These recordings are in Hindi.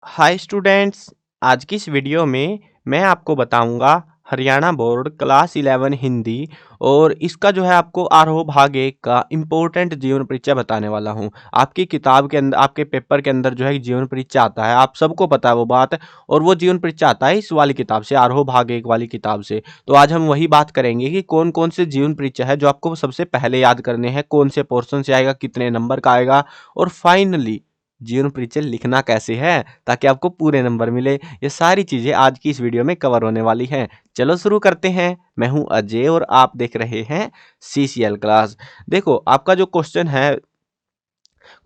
Hi students. आज की इस वीडियो में मैं आपको बताऊंगा हरियाणा बोर्ड क्लास 11 हिंदी और इसका जो है आपको आरोह भाग 1 का इम्पोर्टेंट जीवन परिचय बताने वाला हूं। आपकी किताब के अंदर आपके पेपर के अंदर जो है जीवन परिचय आता है, आप सबको पता है वो बात। और वो जीवन परिचय आता है इस वाली किताब से, आरोह भाग 1 वाली किताब से। तो आज हम वही बात करेंगे कि कौन कौन से जीवन परिचय है जो आपको सबसे पहले याद करने हैं, कौन से पोर्शन से आएगा, कितने नंबर का आएगा, और फाइनली जीवन परिचय लिखना कैसे है ताकि आपको पूरे नंबर मिले। ये सारी चीजें आज की इस वीडियो में कवर होने वाली हैं। चलो शुरू करते हैं। मैं हूं अजय और आप देख रहे हैं सीसीएल क्लास। देखो, आपका जो क्वेश्चन है,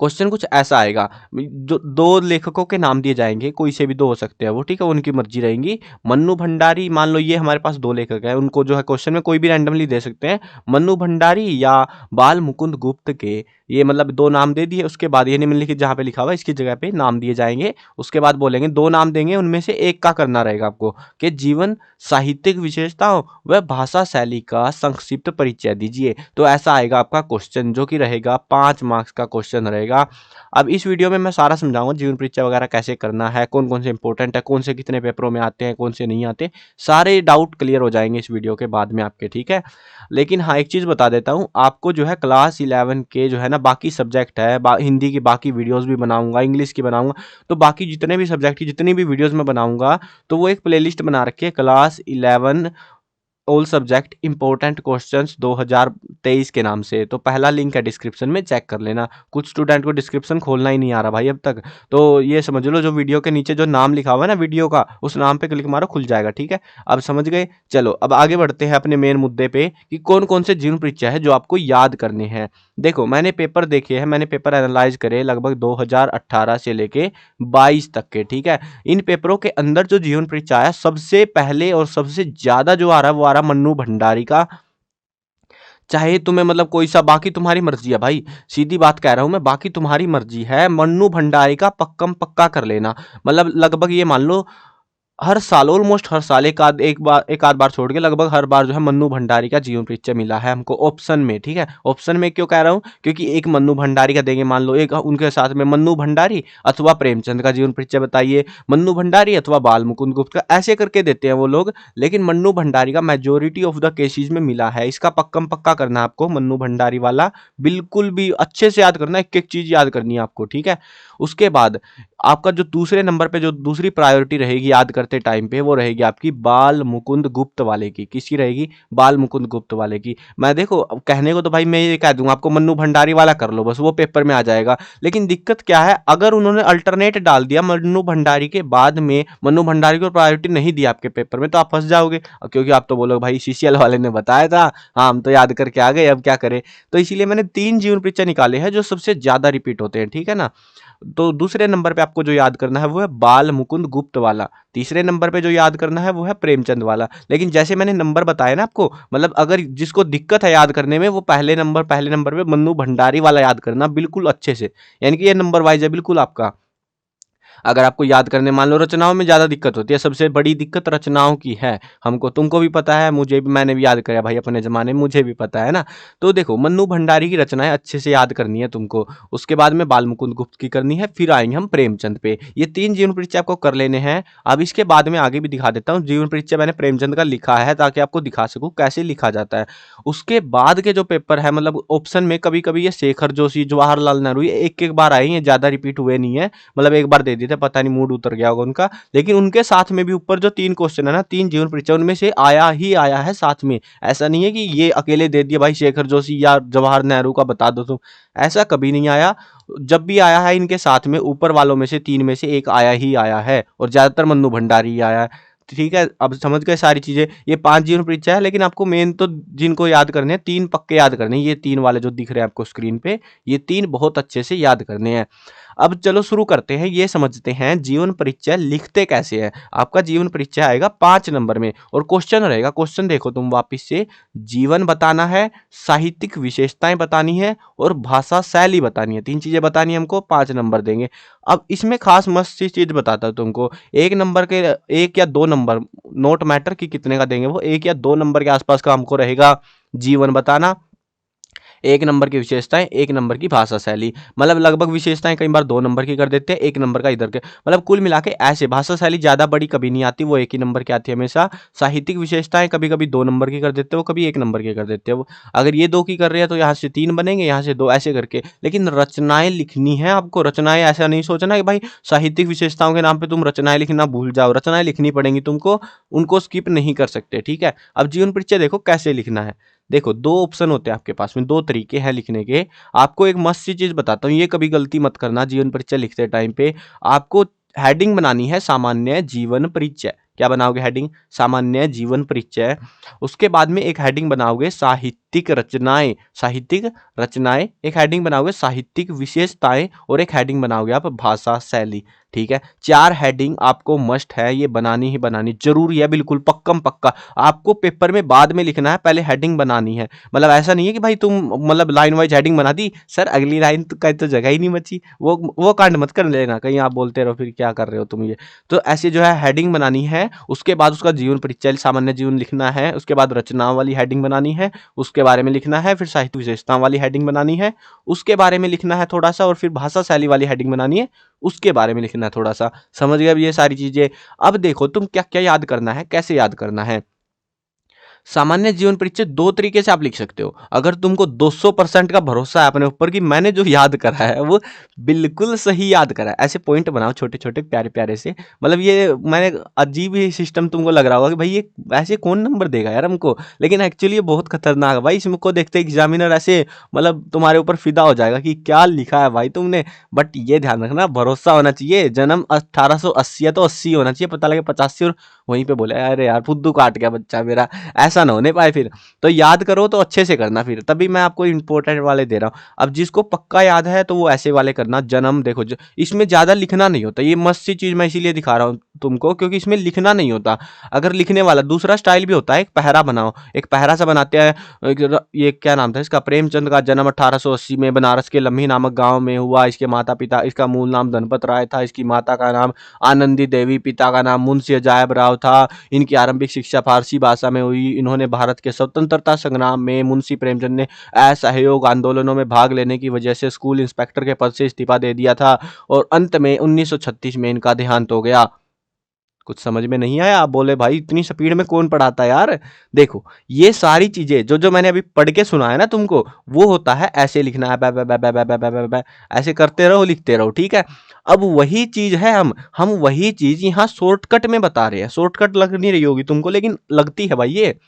क्वेश्चन कुछ ऐसा आएगा। जो दो लेखकों के नाम दिए जाएंगे, कोई से भी दो हो सकते हैं वो, ठीक है, उनकी मर्जी रहेगी। मन्नू भंडारी, मान लो ये हमारे पास दो लेखक हैं, उनको जो है क्वेश्चन में कोई भी रैंडमली दे सकते हैं। मन्नू भंडारी या बाल मुकुंद गुप्त के, ये मतलब दो नाम दे दिए। उसके बाद ये निम्नलिखित जहां पे लिखा हुआ है इसकी जगह पे नाम दिए जाएंगे। उसके बाद बोलेंगे, दो नाम देंगे, उनमें से एक का करना रहेगा आपको कि जीवन, साहित्यिक विशेषताओं व भाषा शैली का संक्षिप्त परिचय दीजिए। तो ऐसा आएगा आपका क्वेश्चन, जो कि रहेगा 5 मार्क्स का क्वेश्चन रहेगा। अब इस वीडियो में मैं सारा समझाऊंगा जीवन परिचय वगैरह कैसे करना है, कौन कौन से इंपॉर्टेंट है, कौन से कितने पेपरों में आते हैं, कौन से नहीं आते। सारे डाउट क्लियर हो जाएंगे इस वीडियो के बाद में आपके, ठीक है। लेकिन हाँ, एक चीज़ बता देता हूँ आपको, जो है क्लास 11 के जो है ना बाकी सब्जेक्ट है, हिंदी की बाकी वीडियोस भी बनाऊंगा, इंग्लिश की बनाऊंगा। तो बाकी जितने भी सब्जेक्ट की जितनी भी वीडियोस मैं बनाऊंगा, तो वो एक प्लेलिस्ट बना रखी है, class 11 all subject important questions 2023 के नाम से। तो पहला लिंक है डिस्क्रिप्शन में, चेक कर लेना। कुछ स्टूडेंट को डिस्क्रिप्शन खोलना ही नहीं आ रहा भाई अब तक। तो ये समझ लो, जो वीडियो के नीचे जो नाम लिखा हुआ है ना वीडियो का, उस नाम पे क्लिक मारो, खुल जाएगा, ठीक है। अब समझ गए। चलो अब आगे बढ़ते हैं अपने मेन मुद्दे पे कि कौन कौन से जीवन परिचय है जो आपको याद करने हैं। देखो, मैंने पेपर देखे हैं, मैंने पेपर एनालाइज करे लगभग 2018 से लेके 22 तक के, ठीक है। इन पेपरों के अंदर जो जीवन परिचय आया सबसे पहले और सबसे ज्यादा जो आ रहा है वो आ रहा मन्नू भंडारी का। चाहे तुम्हें मतलब कोई सा, बाकी तुम्हारी मर्जी है भाई, सीधी बात कह रहा हूं मैं, बाकी तुम्हारी मर्जी है। मन्नू भंडारी का पक्कम पक्का कर लेना। मतलब लगभग ये मान लो हर साल, ऑलमोस्ट हर साल एक आध बार छोड़ के लगभग हर बार जो है मन्नू भंडारी का जीवन परिचय मिला है हमको ऑप्शन में, ठीक है। ऑप्शन में क्यों कह रहा हूँ, क्योंकि एक मन्नू भंडारी का देंगे, मान लो एक उनके साथ में मन्नू भंडारी अथवा प्रेमचंद का जीवन परिचय बताइए, मन्नू भंडारी अथवा बाल मुकुंद गुप्त का, ऐसे करके देते हैं वो लोग। लेकिन मन्नू भंडारी का मेजोरिटी ऑफ द केसेस में मिला है, इसका पक्कम पक्का करना है आपको। मन्नू भंडारी वाला बिल्कुल भी अच्छे से याद करना है, एक एक चीज याद करनी है आपको, ठीक है। उसके बाद आपका जो दूसरे नंबर पे जो दूसरी प्रायोरिटी रहेगी याद करते टाइम पे, वो रहेगी आपकी बाल मुकुंद गुप्त वाले की। किसकी रहेगी? बाल मुकुंद गुप्त वाले की। मैं देखो, अब कहने को तो भाई मैं ये कह दूंगा आपको मन्नू भंडारी वाला कर लो, बस वो पेपर में आ जाएगा। लेकिन दिक्कत क्या है, अगर उन्होंने अल्टरनेट डाल दिया मन्नू भंडारी के बाद में, मन्नू भंडारी को प्रायोरिटी नहीं दी आपके पेपर में, तो आप फंस जाओगे। क्योंकि आप तो बोलोगे भाई सीसीएल वाले ने बताया था, हाँ हम तो याद करके आ गए, अब क्या करें। तो इसीलिए मैंने 3 जीवन परिचय निकाले हैं जो सबसे ज्यादा रिपीट होते हैं, ठीक है ना। तो दूसरे नंबर पे आपको जो याद करना है वो है बाल मुकुंद गुप्त वाला। तीसरे नंबर पे जो याद करना है वो है प्रेमचंद वाला। लेकिन जैसे मैंने नंबर बताया ना आपको, मतलब अगर जिसको दिक्कत है याद करने में, वो पहले नंबर पे मन्नू भंडारी वाला याद करना बिल्कुल अच्छे से। यानी कि ये नंबर वाइज है बिल्कुल आपका। अगर आपको याद करने, मान लो रचनाओं में ज़्यादा दिक्कत होती है, सबसे बड़ी दिक्कत रचनाओं की है। हमको, तुमको भी पता है, मुझे भी, मैंने भी याद करा भाई अपने ज़माने में, मुझे भी पता है ना। तो देखो, मन्नू भंडारी की रचनाएं अच्छे से याद करनी है तुमको। उसके बाद में बाल मुकुंद गुप्त की करनी है, फिर आएंगे हम प्रेमचंद पे। ये 3 जीवन परिचय आपको कर लेने हैं। अब इसके बाद में आगे भी दिखा देता हूँ। जीवन परिचय मैंने प्रेमचंद का लिखा है ताकि आपको दिखा सकूँ कैसे लिखा जाता है। उसके बाद के जो पेपर है, मतलब ऑप्शन में कभी कभी ये शेखर जोशी, जवाहरलाल नेहरू, ये एक एक बार आए हैं, ज़्यादा रिपीट हुए नहीं है। मतलब एक बार दे दिए थे, पता नहीं मूड उतर गया होगा उनका। लेकिन उनके साथ में भी ऊपर जो 3 क्वेश्चन है ना, 3 जीवन परिचय, उनमें से आया ही आया है साथ में। ऐसा नहीं है कि ये अकेले दे दिया भाई शेखर जोशी या जवाहर नेहरू का बता दो तुम, ऐसा कभी नहीं आया। जब भी आया है इनके साथ में ऊपर वालों में से 3 में से एक आया ही आया है, और ज्यादातर मन्नू भंडारी ही आया है। ठीक है, अब समझ गए सारी चीजें। ये 5 जीवन परिचय है, लेकिन आपको मेन तो जिनको याद करने हैं, 3 पक्के याद करने हैं। ये 3 वाले जो दिख रहे हैं आपको स्क्रीन पे, ये 3 बहुत अच्छे से याद करने हैं। अब चलो शुरू करते हैं, ये समझते हैं जीवन परिचय लिखते कैसे हैं। आपका जीवन परिचय आएगा 5 नंबर में, और क्वेश्चन रहेगा, क्वेश्चन देखो तुम वापिस से, जीवन बताना है, साहित्यिक विशेषताएं बतानी है, और भाषा शैली बतानी है। 3 चीजें बतानी है हमको, 5 नंबर देंगे। अब इसमें खास मस्त सी चीज बताता हूं तुमको। एक नंबर के, 1 या 2 नंबर, नोट मैटर कि कितने का देंगे, वो 1 या 2 नंबर के आसपास का हमको रहेगा जीवन बताना। 1 नंबर की विशेषताएं, 1 नंबर की भाषा शैली। मतलब लगभग विशेषताएं कई बार 2 नंबर की कर देते हैं, 1 नंबर का इधर के, मतलब कुल मिला के ऐसे भाषा शैली ज़्यादा बड़ी कभी नहीं आती, वो 1 ही नंबर की आती है हमेशा। साहित्यिक विशेषताएं कभी कभी 2 नंबर की कर देते हो, कभी 1 नंबर की कर देते हो। अगर ये 2 की कर रहे हैं तो यहाँ से 3 बनेंगे, यहाँ से 2, ऐसे करके। लेकिन रचनाएं लिखनी है आपको, रचनाएं ऐसा नहीं सोचना कि भाई साहित्यिक विशेषताओं के नाम पे तुम रचनाएं लिखना भूल जाओ, रचनाएं लिखनी पड़ेंगी तुमको, उनको स्किप नहीं कर सकते, ठीक है। अब जीवन परिचय देखो कैसे लिखना है। देखो 2 ऑप्शन होते हैं आपके पास में, 2 तरीके हैं लिखने के। आपको एक मस्त सी चीज बताता हूँ, ये कभी गलती मत करना जीवन परिचय लिखते टाइम पे। आपको हेडिंग बनानी है सामान्य जीवन परिचय। क्या बनाओगे हेडिंग? सामान्य जीवन परिचय। उसके बाद में एक हेडिंग बनाओगे साहित्यिक रचनाएं, साहित्यिक रचनाएं, एक हेडिंग बनाओगे साहित्यिक विशेषताएं, और एक हेडिंग बनाओगे आप भाषा शैली, ठीक है। 4 हेडिंग आपको मस्ट है, ये बनानी ही बनानी जरूरी है, बिल्कुल पक्कम पक्का। आपको पेपर में बाद में लिखना है, पहले हेडिंग बनानी है। मतलब ऐसा नहीं है कि भाई तुम मतलब लाइन वाइज हेडिंग बना दी, सर अगली लाइन का तो जगह ही नहीं बची, वो कांड मत कर लेना, कहीं आप बोलते रहो फिर क्या कर रहे हो तुम ये। तो ऐसे जो है हेडिंग बनानी है, उसके बाद उसका जीवन परिचय सामान्य जीवन लिखना है, उसके बाद रचनाओं वाली हेडिंग बनानी है, उसके बारे में लिखना है, फिर साहित्य विशेषताओं वाली हेडिंग बनानी है, उसके बारे में लिखना है थोड़ा सा, और फिर भाषा शैली वाली हेडिंग बनानी है, उसके बारे में लिखना है थोड़ा सा। समझ गए अब ये सारी चीजें? अब देखो तुम क्या क्या याद करना है, कैसे याद करना है। सामान्य जीवन परिचय 2 तरीके से आप लिख सकते हो। अगर तुमको 200% का भरोसा है अपने ऊपर कि मैंने जो याद करा है वो बिल्कुल सही याद करा है, ऐसे पॉइंट बनाओ छोटे छोटे प्यारे प्यारे से। मतलब ये मैंने अजीब ही सिस्टम तुमको लग रहा होगा कि भाई ये ऐसे कौन नंबर देगा यार हमको, लेकिन एक्चुअली ये बहुत खतरनाक है भाई। इसको देखते एग्जामिनर ऐसे मतलब तुम्हारे ऊपर फिदा हो जाएगा कि क्या लिखा है भाई तुमने। बट ये ध्यान रखना, भरोसा होना चाहिए। जन्म 1880 है तो 80 होना चाहिए, पता लगे 85 और वहीं पे बोले अरे यार फुद्दू काट गया बच्चा मेरा, ऐसा ना होने पाए फिर। तो याद करो तो अच्छे से करना, फिर तभी मैं आपको इंपॉर्टेंट वाले दे रहा हूँ। अब जिसको पक्का याद है तो वो ऐसे वाले करना। जन्म देखो इसमें ज्यादा लिखना नहीं होता, ये मस्त सी चीज मैं इसीलिए दिखा रहा हूँ तुमको क्योंकि इसमें लिखना नहीं होता। अगर लिखने वाला दूसरा स्टाइल भी होता है, एक पहरा बनाओ, एक पहरा सा बनाते हैं। ये क्या नाम था इसका, प्रेमचंद का जन्म 1880 में बनारस के लम्ही नामक गांव में हुआ। इसके माता पिता, इसका मूल नाम धनपत राय था, इसकी माता का नाम आनंदी देवी, पिता का नाम मुंशी अजायब राव था। इनकी आरंभिक शिक्षा फारसी भाषा में हुई। इन्होंने भारत के स्वतंत्रता संग्राम में मुंशी प्रेमचंद ने असहयोग आंदोलनों में भाग लेने की वजह से स्कूल इंस्पेक्टर के पद से इस्तीफा दे दिया था, और अंत में 1936 में इनका देहांत हो गया। कुछ समझ में नहीं आया? आप बोले भाई इतनी स्पीड में कौन पढ़ाता है यार। देखो ये सारी चीजें जो जो मैंने अभी पढ़ के सुनाया ना तुमको, वो होता है ऐसे लिखना है, ऐसे करते रहो, लिखते रहो, ठीक है। अब वही चीज है, हम वही चीज यहाँ शॉर्टकट में बता रहे हैं। शॉर्टकट लग नहीं रही होगी तुमको, लेकिन लगती है भाई ये।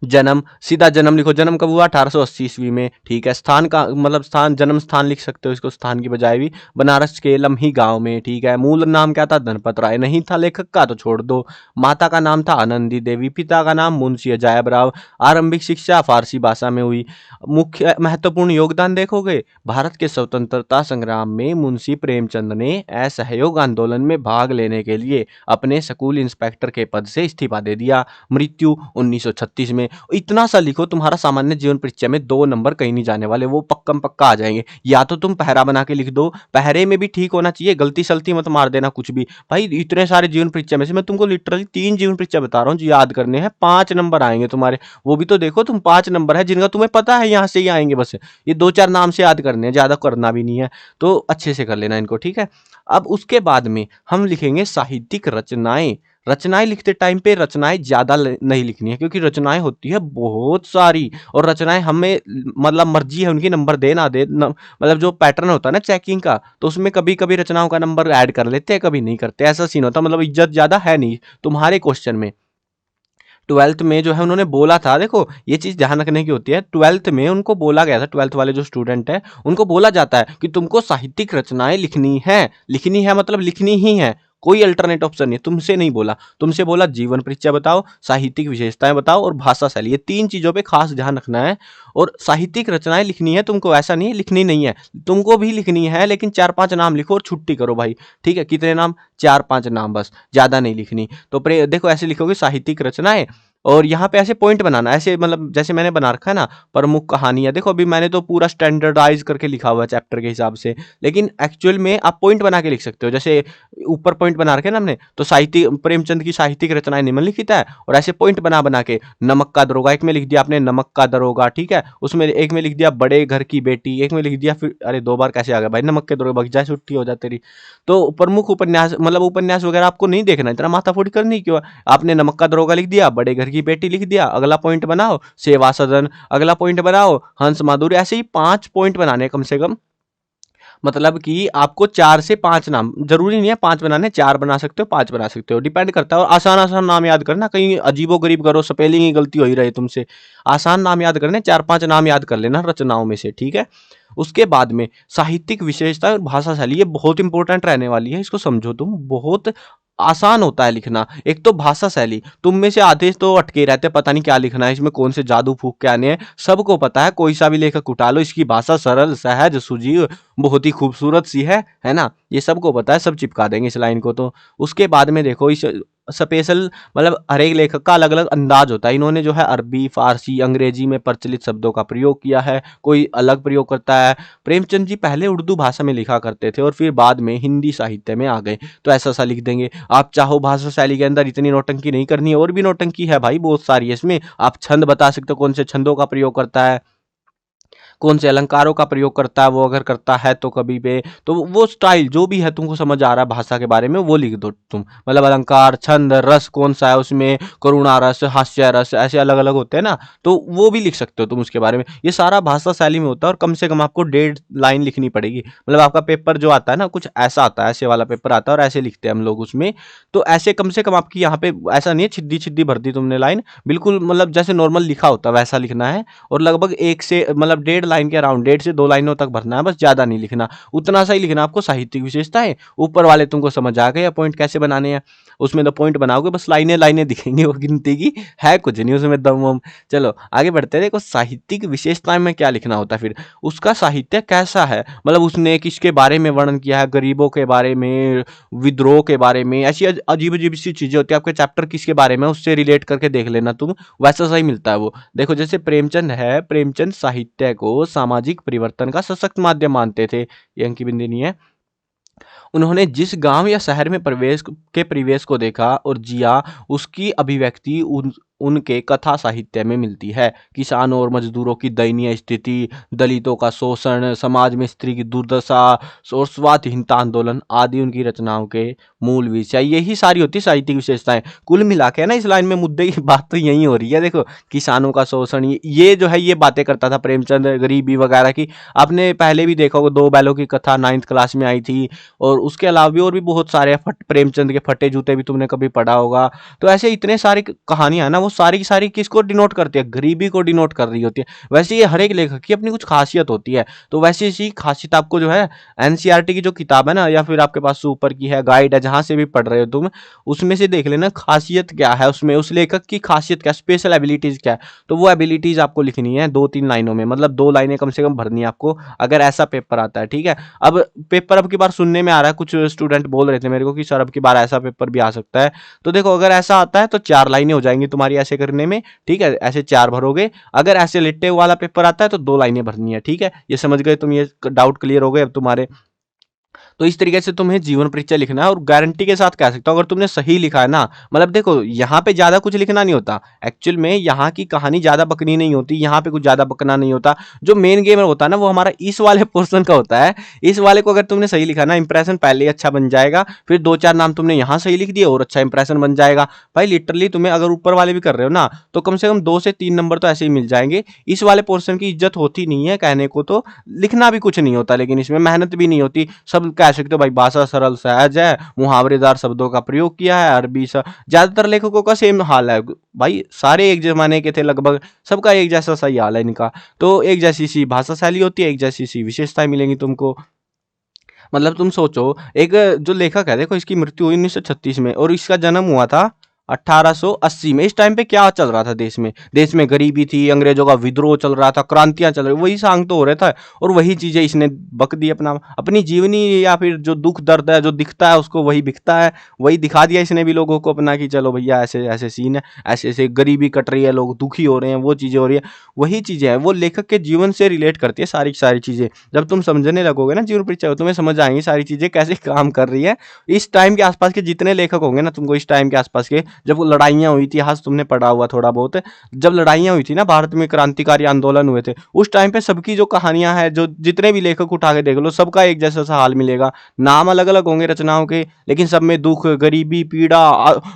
जन्म, सीधा जन्म लिखो। जन्म कब हुआ? 1880 ईस्वी में, ठीक है। स्थान का मतलब स्थान, जन्म स्थान लिख सकते हो इसको स्थान की बजाय भी, बनारस के लम्ही गांव में, ठीक है। मूल नाम क्या था? धनपत राय। नहीं था लेखक का तो छोड़ दो। माता का नाम था आनंदी देवी, पिता का नाम मुंशी अजायब राव। आरंभिक शिक्षा फारसी भाषा में हुई। मुख्य महत्वपूर्ण योगदान देखोगे, भारत के स्वतंत्रता संग्राम में मुंशी प्रेमचंद ने असहयोग आंदोलन में भाग लेने के लिए अपने स्कूल इंस्पेक्टर के पद से इस्तीफा दे दिया। मृत्यु 1936 में। इतना सा लिखो, तुम्हारा सामान्य जीवन परिचय में 2 नंबर कहीं नहीं जाने वाले, वो पक्कम पक्का आ जाएंगे। या तो तुम पहरा बना के लिख दो, पहरे में भी ठीक होना चाहिए, गलती सलती मत मार देना कुछ भी। भाई इतने सारे जीवन परिचय में से मैं तुमको लिटरली 3 जीवन परिचय बता रहा हूँ जो याद करने हैं, 5 नंबर आएंगे तुम्हारे। वो भी तो देखो तुम, 5 नंबर है जिनका तुम्हें पता है यहाँ से ही आएंगे, बस ये 2-4 नाम से याद करने हैं, ज्यादा करना भी नहीं है। तो अच्छे से कर लेना इनको, ठीक है। अब उसके बाद में हम लिखेंगे साहित्यिक रचनाएं। रचनाएं लिखते टाइम पे रचनाएं ज्यादा नहीं लिखनी है, क्योंकि रचनाएं होती है बहुत सारी, और रचनाएं हमें मतलब मर्जी है उनकी नंबर दे ना दे मतलब जो पैटर्न होता है ना चेकिंग का, तो उसमें कभी कभी रचनाओं का नंबर ऐड कर लेते हैं, कभी नहीं करते, ऐसा सीन होता है। मतलब इज्जत ज्यादा है नहीं तुम्हारे क्वेश्चन में। 12th में जो है उन्होंने बोला था, देखो ये चीज ध्यान रखने की होती है, 12th में उनको बोला गया था, 12th वाले जो स्टूडेंट है उनको बोला जाता है कि तुमको साहित्यिक रचनाएं लिखनी है। लिखनी है मतलब लिखनी ही है, कोई अल्टरनेट ऑप्शन नहीं। तुमसे नहीं बोला, तुमसे बोला जीवन परिचय बताओ, साहित्यिक विशेषताएं बताओ और भाषा शैली, ये 3 चीजों पे खास ध्यान रखना है। और साहित्यिक रचनाएं लिखनी है तुमको, ऐसा नहीं है लिखनी नहीं है, तुमको भी लिखनी है, लेकिन 4-5 नाम लिखो और छुट्टी करो भाई, ठीक है। कितने नाम? 4-5 नाम बस, ज्यादा नहीं लिखनी। तो देखो ऐसे लिखोगे साहित्यिक रचनाएं, और यहाँ पे ऐसे पॉइंट बनाना, ऐसे मतलब जैसे मैंने बना रखा है ना, प्रमुख कहानियां। देखो अभी मैंने तो पूरा स्टैंडर्डाइज करके लिखा हुआ है चैप्टर के हिसाब से, लेकिन एक्चुअल में आप पॉइंट बना के लिख सकते हो। जैसे ऊपर पॉइंट बना रखे ना हमने, तो साहित्य प्रेमचंद की साहित्यिक रचनाएं निम्नलिखित है, और ऐसे पॉइंट बना बना के नमक का दरोगा, एक में लिख दिया आपने नमक का दरोगा, ठीक है, उसमें एक में लिख दिया बड़े घर की बेटी, एक में लिख दिया, फिर अरे दो बार कैसे आ गया भाई, नमक के दरोगा, बग जाए छुट्टी हो जाए तेरी। तो प्रमुख उपन्यास मतलब उपन्यास वगैरह आपको नहीं देखना, इतना माथाफोड़ी करनी क्यों है? आपने नमक का दरोगा लिख दिया, बड़े घर की बेटी लिख दिया, अगला पॉइंट बनाओ सेवा सदन, अगला पॉइंट बनाओ हंस माधुरी, ऐसे ही 5 पॉइंट बनाने कम से कम। मतलब कि आपको 4 से 5 नाम, जरूरी नहीं है 5 बनाने, 4 बना सकते हो, 5 बना सकते हो, डिपेंड करता है। और आसान आसान नाम याद करना, कहीं अजीबो गरीब करो, स्पेलिंग ही गलती हो ही रही तुमसे। आसान नाम याद करने, 4-5 नाम याद कर लेना रचनाओं में से, ठीक है। उसके बाद में साहित्यिक विशेषता और भाषा शैली, ये बहुत इंपॉर्टेंट रहने वाली है, इसको समझो तुम। बहुत आसान होता है लिखना। एक तो भाषा शैली, तुम में से आधे तो अटके रहते हैं, पता नहीं क्या लिखना है, इसमें कौन से जादू फूक के आने हैं। सबको पता है, कोई सा भी लेखक उठा लो, इसकी भाषा सरल सहज सुजीव बहुत ही खूबसूरत सी है ना, ये सबको पता है, सब चिपका देंगे इस लाइन को। तो उसके बाद में देखो इस स्पेशल, मतलब हर एक लेखक का अलग अलग अंदाज होता है। इन्होंने जो है अरबी फारसी अंग्रेजी में प्रचलित शब्दों का प्रयोग किया है, कोई अलग प्रयोग करता है। प्रेमचंद जी पहले उर्दू भाषा में लिखा करते थे और फिर बाद में हिंदी साहित्य में आ गए, तो ऐसा सा लिख देंगे। आप चाहो भाषा शैली के अंदर इतनी नौटंकी नहीं करनी है, और भी नौटंकी है भाई बहुत सारी है इसमें। आप छंद बता सकते हो, कौन से छंदों का प्रयोग करता है, कौन से अलंकारों का प्रयोग करता है, वो अगर करता है तो कभी पे, तो वो स्टाइल जो भी है तुमको समझ आ रहा है भाषा के बारे में, वो लिख दो तुम। मतलब अलंकार छंद रस कौन सा है उसमें, करुणा रस हास्य रस, ऐसे अलग अलग होते हैं ना, तो वो भी लिख सकते हो तुम उसके बारे में। ये सारा भाषा शैली में होता है, और कम से कम आपको 1.5 लाइन लिखनी पड़ेगी। मतलब आपका पेपर जो आता है ना, कुछ ऐसा आता है, ऐसे वाला पेपर आता है, और ऐसे लिखते हैं हम लोग उसमें। तो ऐसे कम से कम आपकी यहाँ पे ऐसा नहीं है छिद्दी छिद्दी भर दी तुमने लाइन, बिल्कुल मतलब जैसे नॉर्मल लिखा होता है वैसा लिखना है। और लगभग 1 से मतलब 1.5 लाइन के अराउंड, 1.5 से 2 लाइनों तक भरना है, बस ज्यादा नहीं लिखना। उतना सा ही लिखना आपको। साहित्यिक विशेषताएं ऊपर वाले तुमको समझ आ गए, पॉइंट कैसे बनाने हैं। उसमें तो पॉइंट बनाओगे बस लाइनें लाइनें दिखेंगी वो गिनती की, है कुछ नहीं उसमें दम वम। चलो आगे बढ़ते हैं। देखो साहित्यिक विशेषताएं में क्या लिखना होता है फिर, उसका साहित्य कैसा है, मतलब उसने किसके बारे में वर्णन किया है, गरीबों के बारे में, विद्रोह के बारे में, ऐसी अजीब अजीब सी चीजें होती है। आपके चैप्टर किसके बारे में, उससे रिलेट करके देख लेना तुम, वैसा सही मिलता है वो। देखो जैसे प्रेमचंद है, प्रेमचंद साहित्य को सामाजिक परिवर्तन का सशक्त माध्यम मानते थे, ये अंकी बिंदी नहीं है। उन्होंने जिस गांव या शहर में प्रवेश के परिवेश को देखा और जिया, उसकी अभिव्यक्ति उनके कथा साहित्य में मिलती है। किसानों और मजदूरों की दयनीय स्थिति, दलितों का शोषण, समाज में स्त्री की दुर्दशा और स्वाधीनता आंदोलन आदि उनकी रचनाओं के मूल विषय। यही सारी होती साहित्यिक विशेषताएं। कुल मिला के ना इस लाइन में मुद्दे की बात तो यही हो रही है। देखो किसानों का शोषण, ये जो है ये बातें करता था प्रेमचंद, गरीबी वगैरह की। आपने पहले भी देखा होगा, दो बैलों की कथा 9th क्लास में आई थी। और उसके अलावा भी और भी बहुत सारे प्रेमचंद के फटे जूते भी तुमने कभी पढ़ा होगा। तो ऐसे इतने सारी कहानियां ना, वो सारी की सारी किसको डिनोट करती है, गरीबी को डिनोट कर रही होती है। वैसे ये हर एक लेखक की अपनी कुछ खासियत होती है। तो वैसे इसी खासियत आपको जो है एनसीईआरटी की जो किताब है ना, या फिर आपके पास ऊपर की है गाइड है, जहां से भी पढ़ रहे हो तुम, उसमें से देख लेना खासियत क्या है उसमें, उस लेखक की खासियत क्या, स्पेशल एबिलिटीज क्या है। तो वो एबिलिटीज आपको लिखनी है 2-3 लाइनों में, मतलब 2 लाइनें कम से कम भरनी है आपको, अगर ऐसा पेपर आता है, ठीक है। अब पेपर अब की बार सुनने में आ रहा है, कुछ स्टूडेंट बोल रहे थे मेरे को कि सर अब की बार ऐसा पेपर भी आ सकता है। तो देखो अगर ऐसा आता है तो 4 लाइनें हो जाएंगी तुम्हारी ऐसे करने में, ठीक है, ऐसे 4 भरोगे। अगर ऐसे लिट्टे वाला पेपर आता है तो 2 लाइनें भरनी है, ठीक है। ये समझ गए तुम, ये डाउट क्लियर हो गए अब तुम्हारे। तो इस तरीके से तुम्हें जीवन परिचय लिखना है, और गारंटी के साथ कह सकता हूं अगर तुमने सही लिखा है ना, मतलब देखो यहाँ पे ज्यादा कुछ लिखना नहीं होता। एक्चुअल में यहाँ की कहानी ज्यादा बकनी नहीं होती, यहाँ पे कुछ ज्यादा बकना नहीं होता। जो मेन गेम होता है ना, वो हमारा इस वाले पोर्शन का होता है। इस वाले को अगर तुमने सही लिखा ना, इंप्रेशन पहले ही अच्छा बन जाएगा, फिर 2-4 नाम तुमने यहाँ सही लिख दिए और अच्छा इंप्रेशन बन जाएगा। भाई लिटरली तुम्हें अगर ऊपर वाले भी कर रहे हो ना, तो कम से कम 2 से 3 नंबर तो ऐसे ही मिल जाएंगे। इस वाले पोर्शन की इज्जत होती नहीं है कहने को, तो लिखना भी कुछ नहीं होता, लेकिन इसमें मेहनत भी नहीं होती। सब कह सकते हो भाई भाषा सरल सहज है, मुहावरेदार शब्दों का प्रयोग किया है, अरबी सा, ज्यादातर लेखकों का सेम हाल है भाई, सारे एक जमाने के थे लगभग, सबका एक जैसा सही हाल है इनका। तो एक जैसी सी भाषा शैली होती है, एक जैसी सी विशेषताएं मिलेंगी तुमको। मतलब तुम सोचो, एक जो लेखक है, देखो इसकी मृत्यु हुई 1936 में और इसका जन्म हुआ था 1880 में। इस टाइम पे क्या चल रहा था देश में गरीबी थी, अंग्रेजों का विद्रोह चल रहा था, क्रांतियां चल रही, वही सांग तो हो रहा था और वही चीजें इसने बक दी अपनी जीवनी, या फिर जो दुख दर्द है जो दिखता है उसको वही बिकता है, वही दिखा दिया इसने भी लोगों को अपना कि चलो भैया ऐसे ऐसे सीन है, ऐसे ऐसे गरीबी कट रही है, लोग दुखी हो रहे हैं, वो चीजें हो रही है। वही चीजें हैं, वो लेखक के जीवन से रिलेट करती है सारी की सारी चीजें। जब तुम समझने लगोगे ना जीवन परिचय, तुम्हें समझ आएंगी सारी चीजें कैसे काम कर रही है। इस टाइम के आसपास के जितने लेखक होंगे ना, तुमको इस टाइम के आसपास के, जब वो लड़ाइयाँ हुई, इतिहास तुमने पढ़ा हुआ थोड़ा बहुत, जब लड़ाइयाँ हुई थी ना भारत में, क्रांतिकारी आंदोलन हुए थे, उस टाइम पे सबकी जो कहानियां हैं, जो जितने भी लेखक उठा के देख लो, सबका एक जैसा सा हाल मिलेगा। नाम अलग अलग होंगे रचनाओं के, लेकिन सब में दुख, गरीबी, पीड़ा,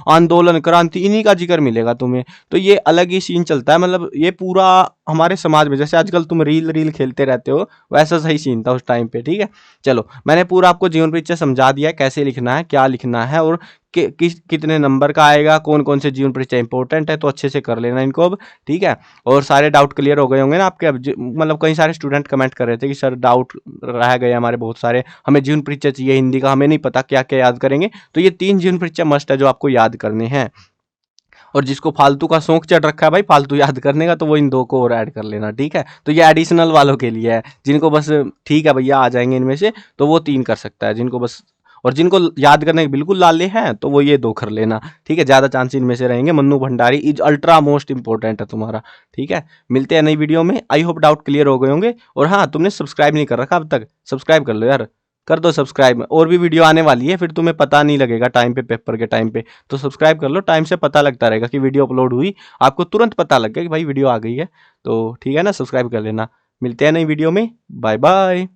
आंदोलन, क्रांति, इन्हीं का जिक्र मिलेगा तुम्हें। तो ये अलग ही सीन चलता है, मतलब ये पूरा हमारे समाज में, जैसे आजकल तुम रील खेलते रहते हो, वैसा सही सीन था उस टाइम पे। ठीक है, चलो मैंने पूरा आपको जीवन परिचय समझा दिया है, कैसे लिखना है, क्या लिखना है, और कितने नंबर का आएगा, कौन कौन से जीवन परिचय इंपॉर्टेंट है, तो अच्छे से कर लेना इनको अब। ठीक है, और सारे डाउट क्लियर हो गए होंगे ना आपके अब। मतलब कई सारे स्टूडेंट कमेंट कर रहे थे कि सर डाउट रह गए हमारे बहुत सारे, हमें जीवन परिचय चाहिए हिंदी का, हमें नहीं पता क्या क्या याद करेंगे। तो ये 3 जीवन परिचय मस्ट है जो आपको याद करने हैं। और जिसको फालतू का शौक चढ़ रखा है भाई फालतू याद करने का, तो वो इन 2 को और ऐड कर लेना। ठीक है, तो ये एडिशनल वालों के लिए है, जिनको बस ठीक है भैया आ जाएंगे इनमें से, तो वो 3 कर सकता है, जिनको बस, और जिनको याद करने के बिल्कुल लाले हैं तो वो ये 2 कर लेना। ठीक है, ज्यादा चांस इनमें से रहेंगे। Mannu Bhandari is ultra most important है तुम्हारा। ठीक है, मिलते हैं नई वीडियो में। आई होप डाउट क्लियर हो गए होंगे। और हाँ, तुमने सब्सक्राइब नहीं कर रखा अब तक, सब्सक्राइब कर लो यार, कर दो सब्सक्राइब। और भी वीडियो आने वाली है, फिर तुम्हें पता नहीं लगेगा टाइम पे, पेपर के टाइम पे। तो सब्सक्राइब कर लो, टाइम से पता लगता रहेगा कि वीडियो अपलोड हुई, आपको तुरंत पता लग गया कि भाई वीडियो आ गई है। तो ठीक है ना, सब्सक्राइब कर लेना। मिलते हैं नई वीडियो में, बाय बाय।